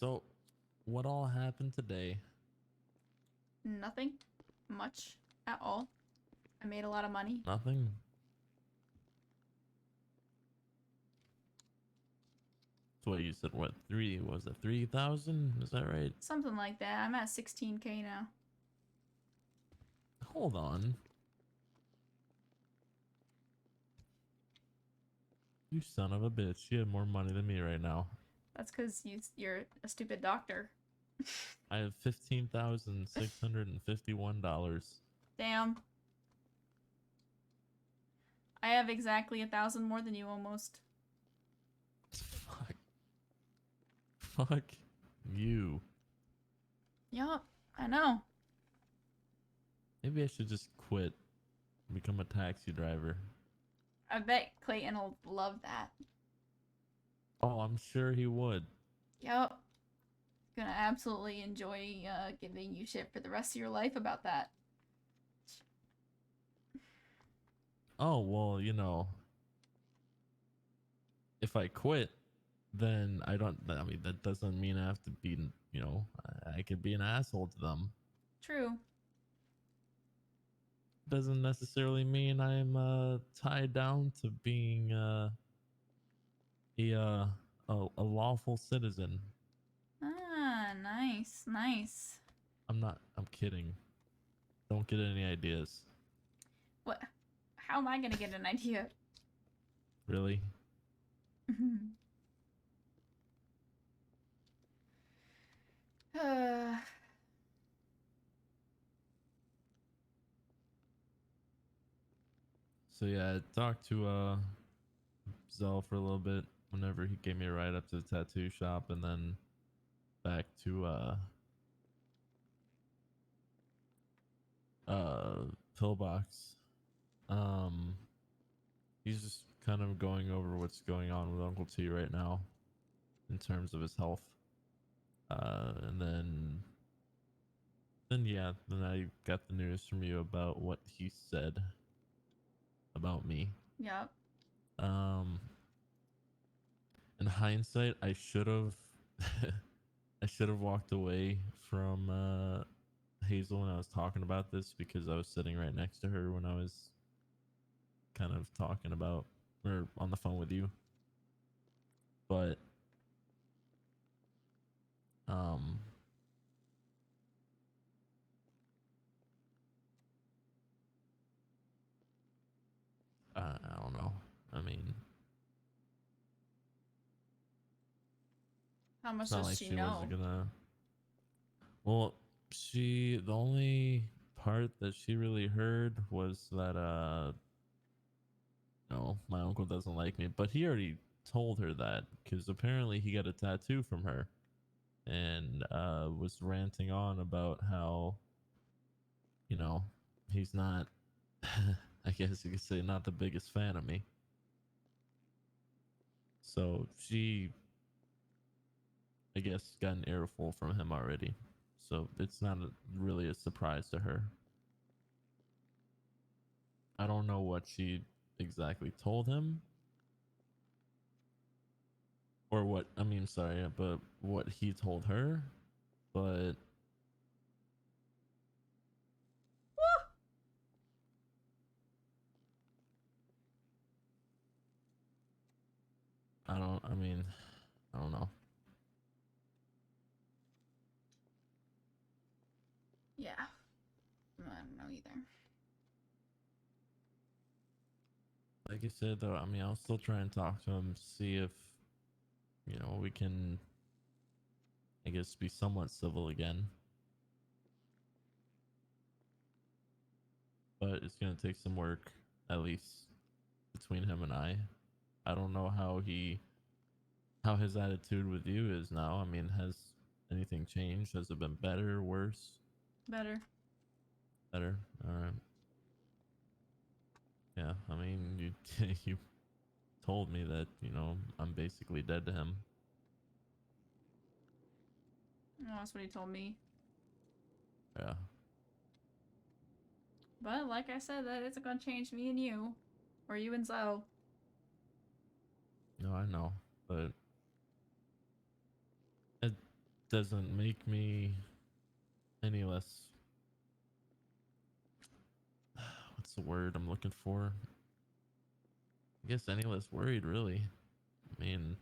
So, what all happened today? Nothing much at all. I made a lot of money. Nothing. So what you said? What three was it? 3,000? Is that right? Something like that. I'm at 16K now. Hold on. You son of a bitch! You have more money than me right now. That's because you're a stupid doctor. I have $15,651. Damn. I have exactly 1,000 more than you almost. Fuck. Fuck you. Yup, I know. Maybe I should just quit and become a taxi driver. I bet Clayton will love that. Oh, I'm sure he would. Yup. Gonna absolutely enjoy giving you shit for the rest of your life about that. Oh, well, if I quit, then I mean, that doesn't mean I have to be, I could be an asshole to them. True. Doesn't necessarily mean I'm tied down to being a, uh, a lawful citizen. Ah, nice, nice. I'm kidding. Don't get any ideas. What? How am I gonna get an idea? Really? uh, So yeah, I talked to Zell for a little bit whenever he gave me a ride up to the tattoo shop and then back to Pillbox. Um he's just kind of going over what's going on with Uncle T right now in terms of his health. And then yeah, then I got the news from you about what he said about me. yep. Um in hindsight, I should have I should have walked away from Hazel when I was talking about this because I was sitting right next to her when I was kind of talking about or on the phone with you. But um I don't know. I mean, How it's much not does like she she wasn't know? gonna. Well, the only part that she really heard was that no, my uncle doesn't like me, but he already told her that because apparently he got a tattoo from her and was ranting on about how you know he's not I guess you could say not the biggest fan of me. So she, I guess, got an earful from him already. So it's not really a surprise to her. I don't know what she exactly told him, or what, I mean, sorry, but what he told her. But I mean, I don't know. Yeah. I don't know either. Like I said, though, I mean, I'll still try and talk to him, see if, we can, I guess, be somewhat civil again. But it's going to take some work, at least between him and I. I don't know how his attitude with you is now. I mean, has anything changed? Has it been better, worse? Better. Better. All right. Yeah. I mean, you you told me that I'm basically dead to him. Oh, that's what he told me. Yeah. But like I said, that isn't gonna change me and you. Or you and Zoe. No, I know, but it, doesn't make me any less, what's the word I'm looking for? I guess any less worried, really. I mean,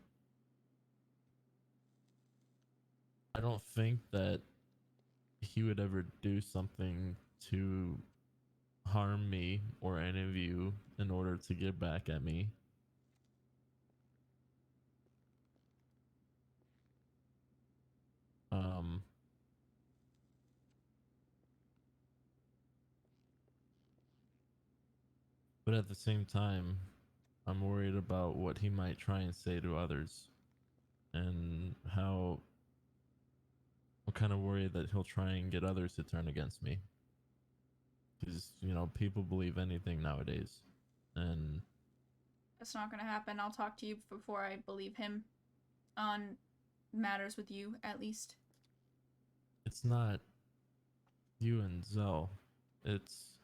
I don't think that he would ever do something to harm me or any of you in order to get back at me. Um, but at the same time, I'm worried about what he might try and say to others, and how I'm kind of worried that he'll try and get others to turn against me. Because, you know, people believe anything nowadays. And That's not gonna happen. I'll talk to you before I believe him on matters with you, at least. it's not you and Zell. It's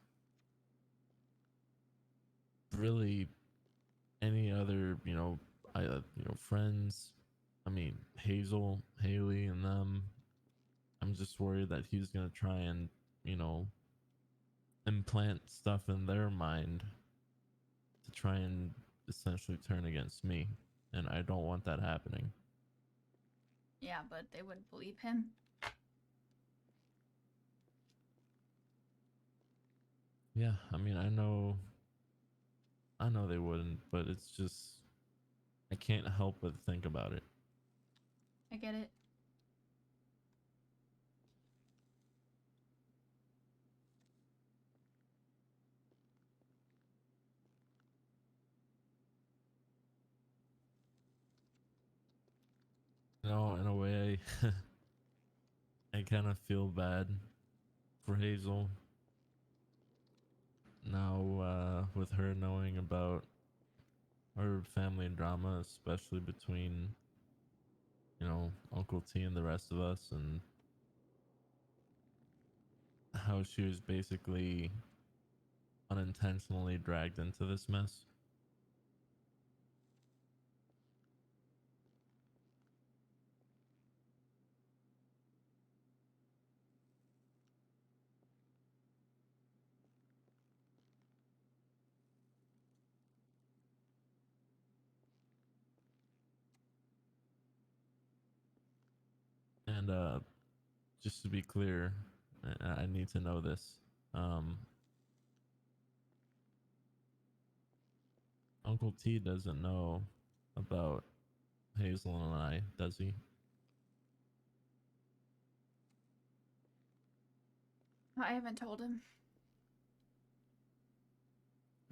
really any other, friends. I mean, Hazel, Haley, and them. I'm just worried that he's gonna try and, you know, implant stuff in their mind to try and essentially turn against me, and I don't want that happening. Yeah, but they wouldn't believe him. Yeah, I mean, I know they wouldn't, but it's just I can't help but think about it. I get it. You know, in a way, I kind of feel bad for Hazel now, with her knowing about her family drama, especially between, Uncle T and the rest of us, and how she was basically unintentionally dragged into this mess. And just to be clear, I need to know this. Um, Uncle T doesn't know about Hazel and I, does he? I haven't told him.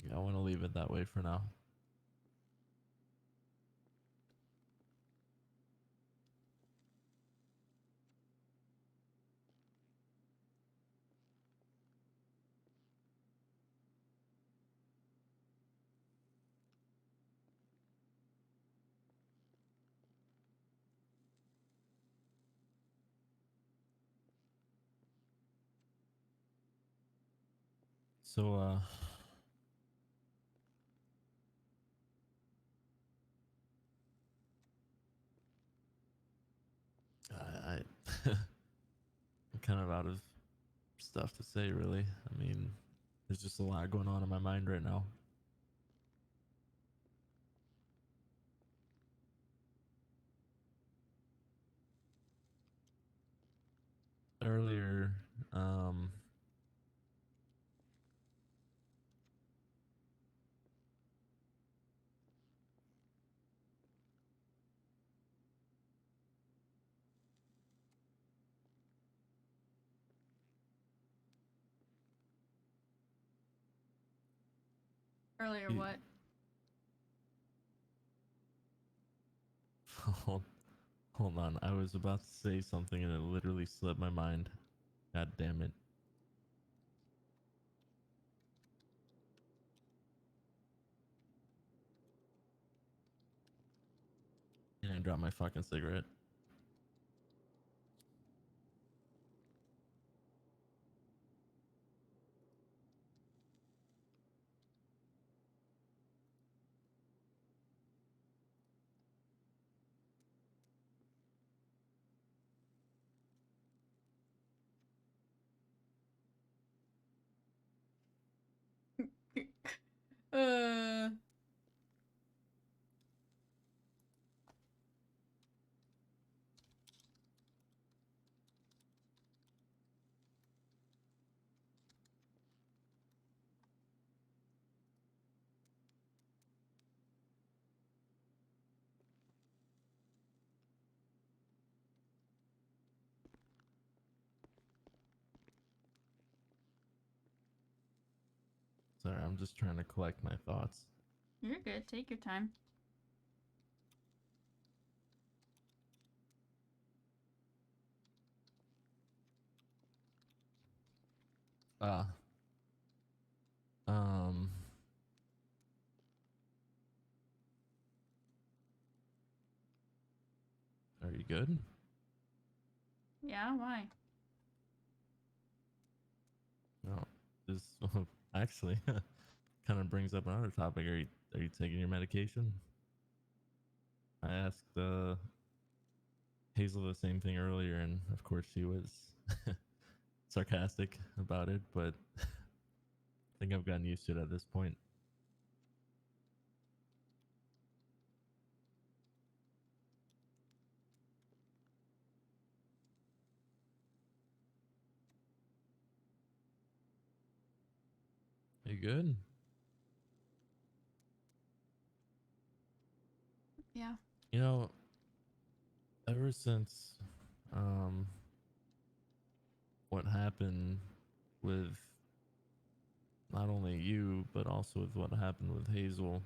Yeah, I want to leave it that way for now. So, I I'm kind of out of stuff to say, really. I mean, there's just a lot going on in my mind right now. Earlier, um, Earlier, he- what? hold, hold on. I was about to say something and it literally slipped my mind. God damn it. And I dropped my fucking cigarette. Uh. Sorry, I'm just trying to collect my thoughts. You're good. Take your time. Ah. Um. Are you good? Yeah, why? No. This actually kind of brings up another topic. Are you taking your medication? I asked Hazel the same thing earlier, and of course she was sarcastic about it, but I think I've gotten used to it at this point. Are you good? Yeah. You know, ever since um what happened with not only you, but also with what happened with Hazel,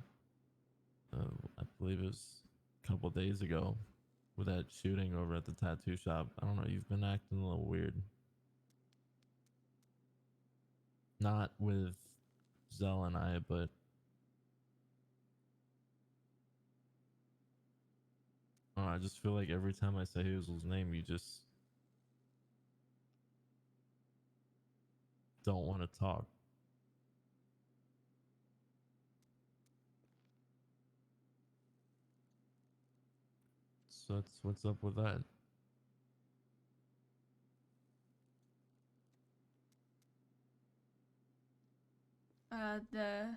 I believe it was a couple days ago with that shooting over at the tattoo shop. I don't know, you've been acting a little weird. Not with Zell and I, but I don't know, I just feel like every time I say Hazel's name, you just don't want to talk. So that's what's up with that. The.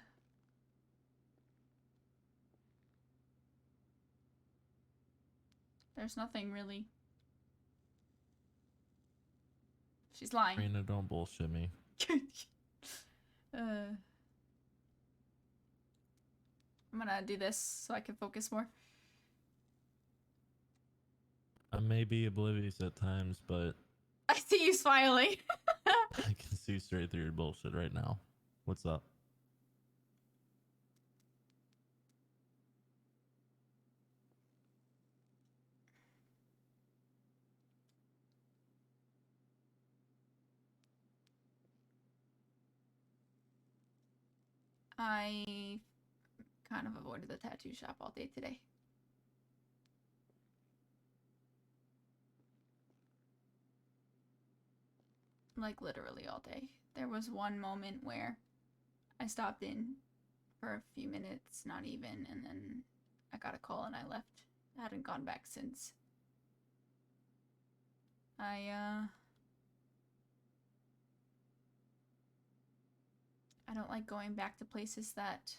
There's nothing really. She's lying. Reyna, don't bullshit me. I'm gonna do this so I can focus more. I may be oblivious at times, but I see you smiling. I can see straight through your bullshit right now. What's up? I kind of avoided the tattoo shop all day today. Like literally all day. There was one moment where I stopped in for a few minutes, not even, and then I got a call and I left. I hadn't gone back since. I don't like going back to places that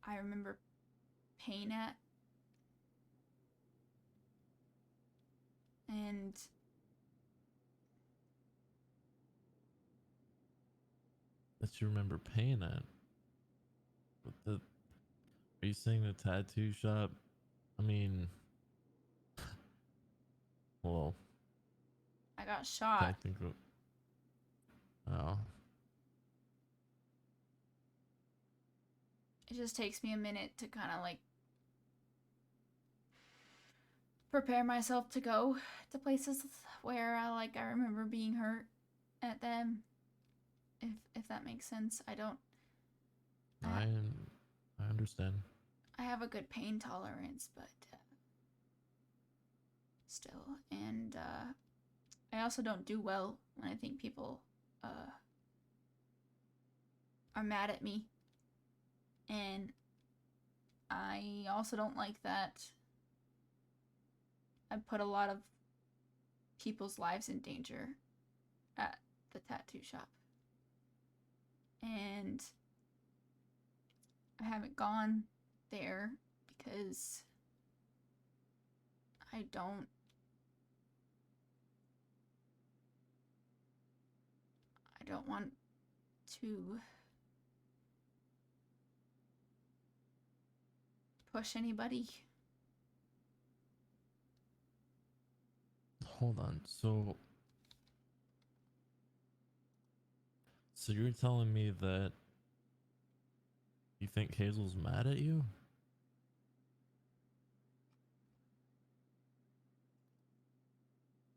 I remember pain at. And That you remember paying at? What the? Are you saying the tattoo shop? I mean, well, I got shot. technically. Oh, It just takes me a minute to kind of like prepare myself to go to places where I remember being hurt at them. If that makes sense. I understand. I have a good pain tolerance, but still, and I also don't do well when I think people are mad at me, and I also don't like that I put a lot of people's lives in danger at the tattoo shop. and I haven't gone there because I don't want to push anybody. Hold on. So you're telling me that you think Hazel's mad at you?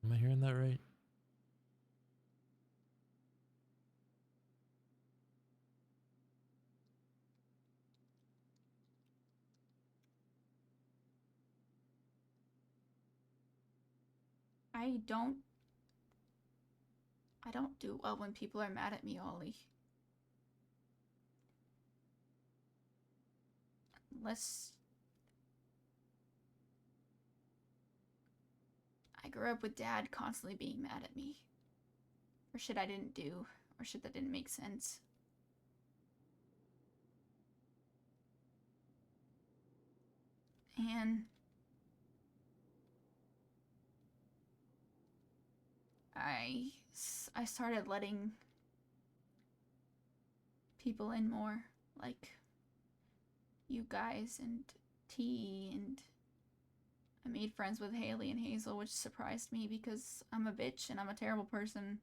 Am I hearing that right? I don't do well when people are mad at me, Ollie. Unless I grew up with Dad constantly being mad at me for shit I didn't do or shit that didn't make sense. And I started letting people in more, like you guys and T, and I made friends with Haley and Hazel, which surprised me because I'm a bitch and I'm a terrible person.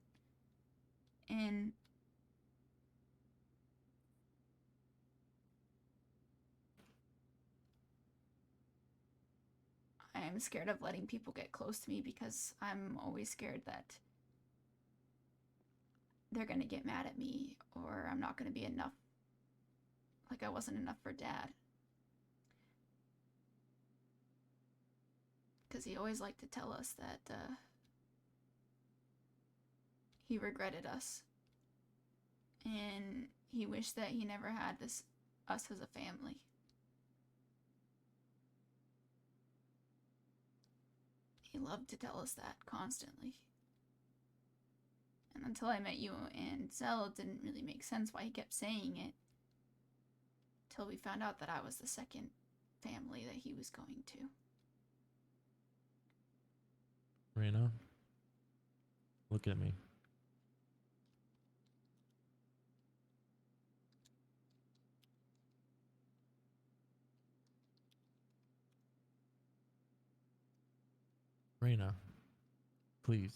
And I'm scared of letting people get close to me because I'm always scared that they're gonna get mad at me or I'm not gonna be enough. Like I wasn't enough for Dad. Because he always liked to tell us that he regretted us. And he wished that he never had us as a family. He loved to tell us that constantly. And until I met you and Zell, it didn't really make sense why he kept saying it. Till we found out that I was the second family that he was going to. Reyna, look at me. Reyna, please.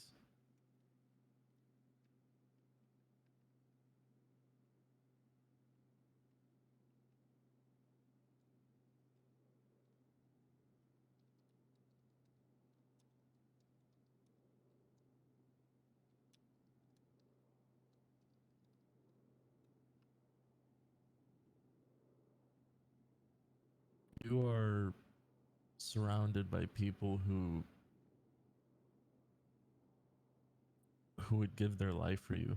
You are surrounded by people who would give their life for you.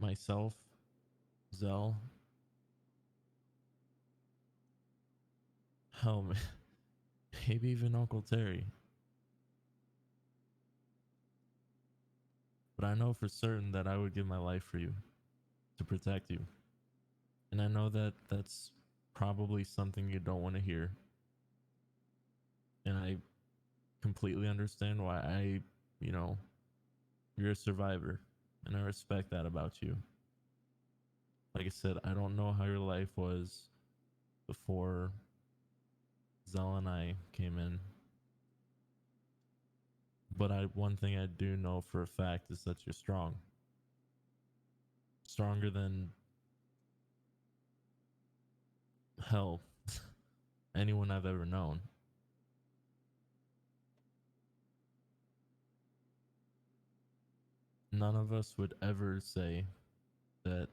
Myself, Zell, hell, maybe even Uncle Terry. But I know for certain that I would give my life for you to protect you. And I know that that's probably something you don't want to hear. And I completely understand why you're a survivor. And I respect that about you. Like I said, I don't know how your life was before Zell and I came in. But one thing I do know for a fact is that you're strong. Stronger than hell anyone I've ever known. None of us would ever say that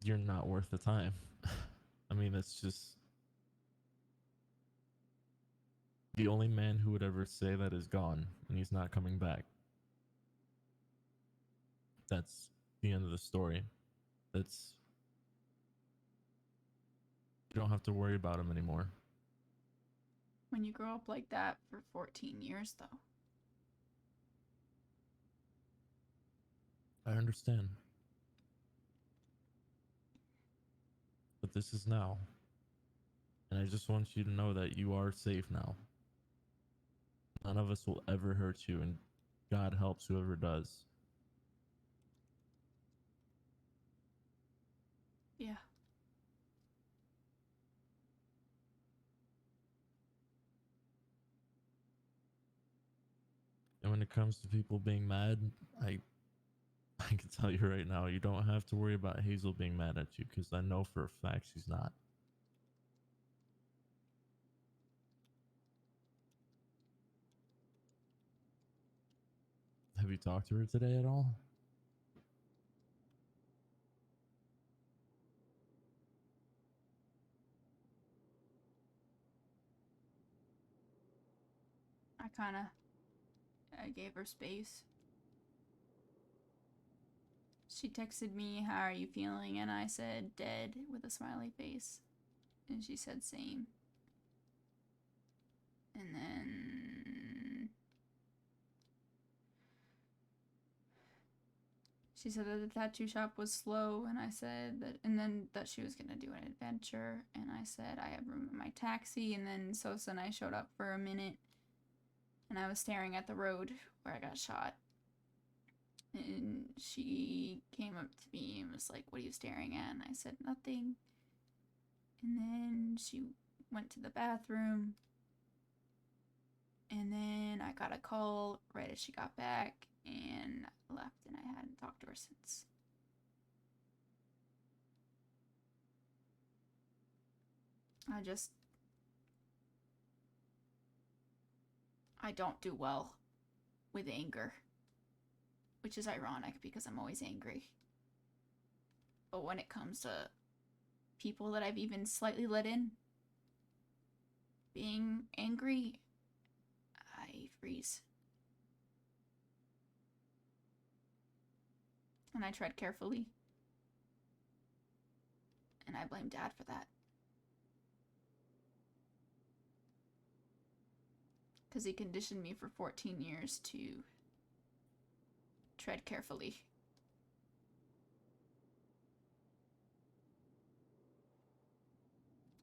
you're not worth the time. I mean, that's just the only man who would ever say that is gone and he's not coming back. That's the end of the story. That's You don't have to worry about him anymore. When you grow up like that for 14 years, though. I understand. But this is now. And I just want you to know that you are safe now. None of us will ever hurt you, and God helps whoever does. Yeah. And when it comes to people being mad, I I can tell you right now, you don't have to worry about Hazel being mad at you, because I know for a fact she's not. Have you talked to her today at all? I gave her space. She texted me, "How are you feeling?" And I said, "Dead," with a smiley face. And she said, "Same." And then she said that the tattoo shop was slow, and I said that, and then that she was gonna do an adventure, and I said I have room in my taxi, and then Sosa and I showed up for a minute, and I was staring at the road where I got shot. And she came up to me and was like, "What are you staring at?" And I said, "Nothing." And then she went to the bathroom. And then I got a call right as she got back and left, and I hadn't talked to her since. I don't do well with anger, which is ironic because I'm always angry. But when it comes to people that I've even slightly let in being angry, I freeze. And I tread carefully. And I blame Dad for that. Because he conditioned me for 14 years to tread carefully.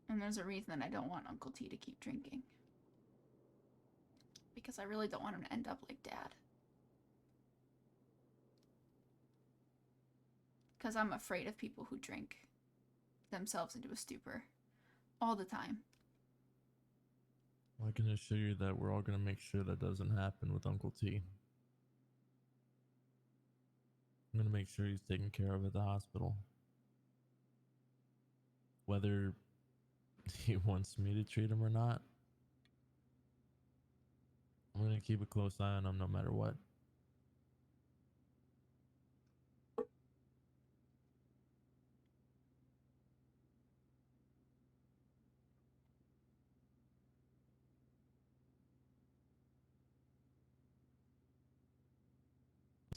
And there's a reason that I don't want Uncle T to keep drinking. Because I really don't want him to end up like Dad. Because I'm afraid of people who drink themselves into a stupor all the time. I can assure you that we're all going to make sure that doesn't happen with Uncle T. I'm going to make sure he's taken care of at the hospital. Whether he wants me to treat him or not, I'm going to keep a close eye on him no matter what.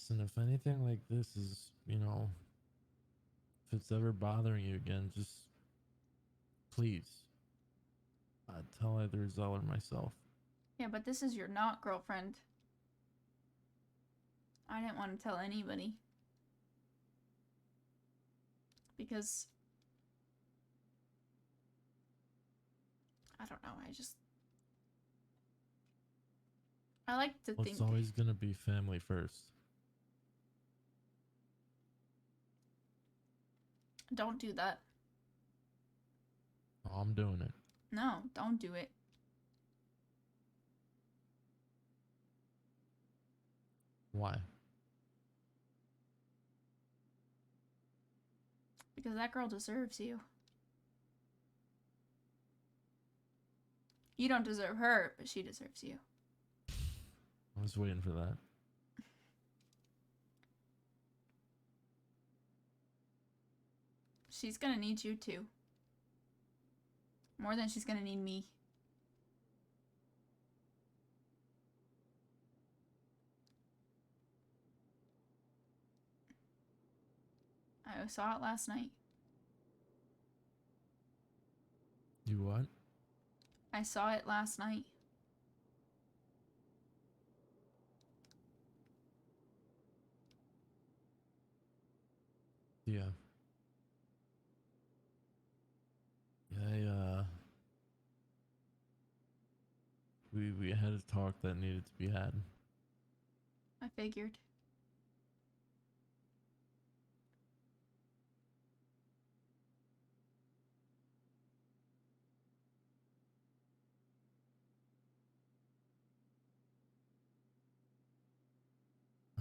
Listen, if anything like this is, if it's ever bothering you again, just please tell either Zell or myself. Yeah, but this is your not girlfriend. I didn't want to tell anybody. Because I don't know, I like to think It's always going to be family first. Don't do that. Oh, I'm doing it. No, don't do it. Why? Because that girl deserves you. You don't deserve her, but she deserves you. I was waiting for that. She's gonna need you too. More than she's gonna need me. I saw it last night. You what? I saw it last night. Yeah. I we had a talk that needed to be had. I figured.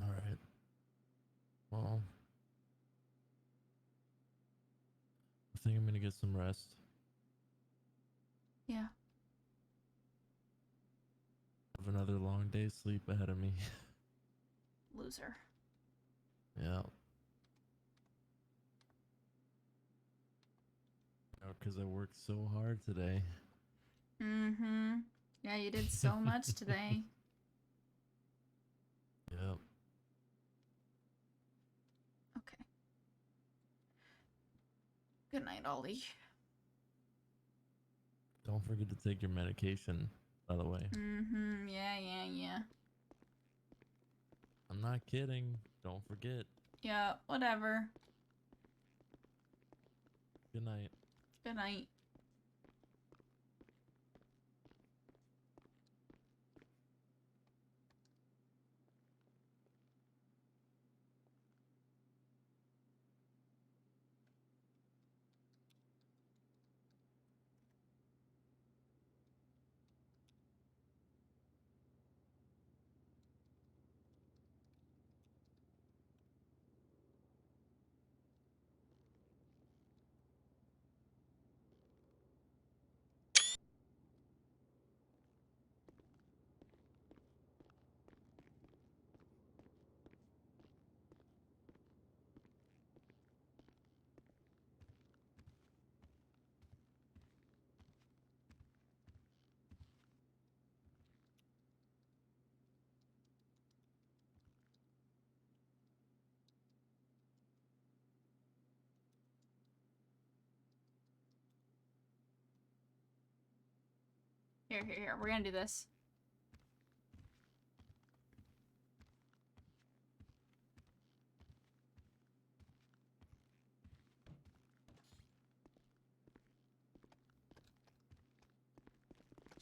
All right. Well, I think I'm gonna get some rest. Yeah. Have another long day's sleep ahead of me. Loser. Yeah. Because I worked so hard today. Mm-hmm. Yeah, you did so much today. Yep. Okay. Good night, Ollie. Don't forget to take your medication, by the way. Mm-hmm. Yeah. I'm not kidding. Don't forget. Yeah, whatever. Good night. Good night. Here. We're gonna do this.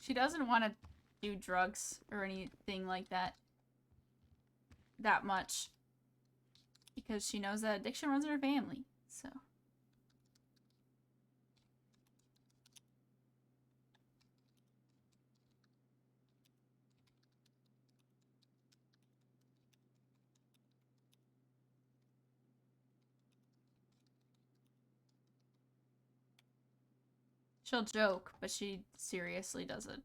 She doesn't want to do drugs or anything like that much because she knows that addiction runs in her family. So she'll joke, but she seriously doesn't.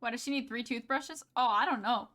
Why does she need 3 toothbrushes? Oh, I don't know.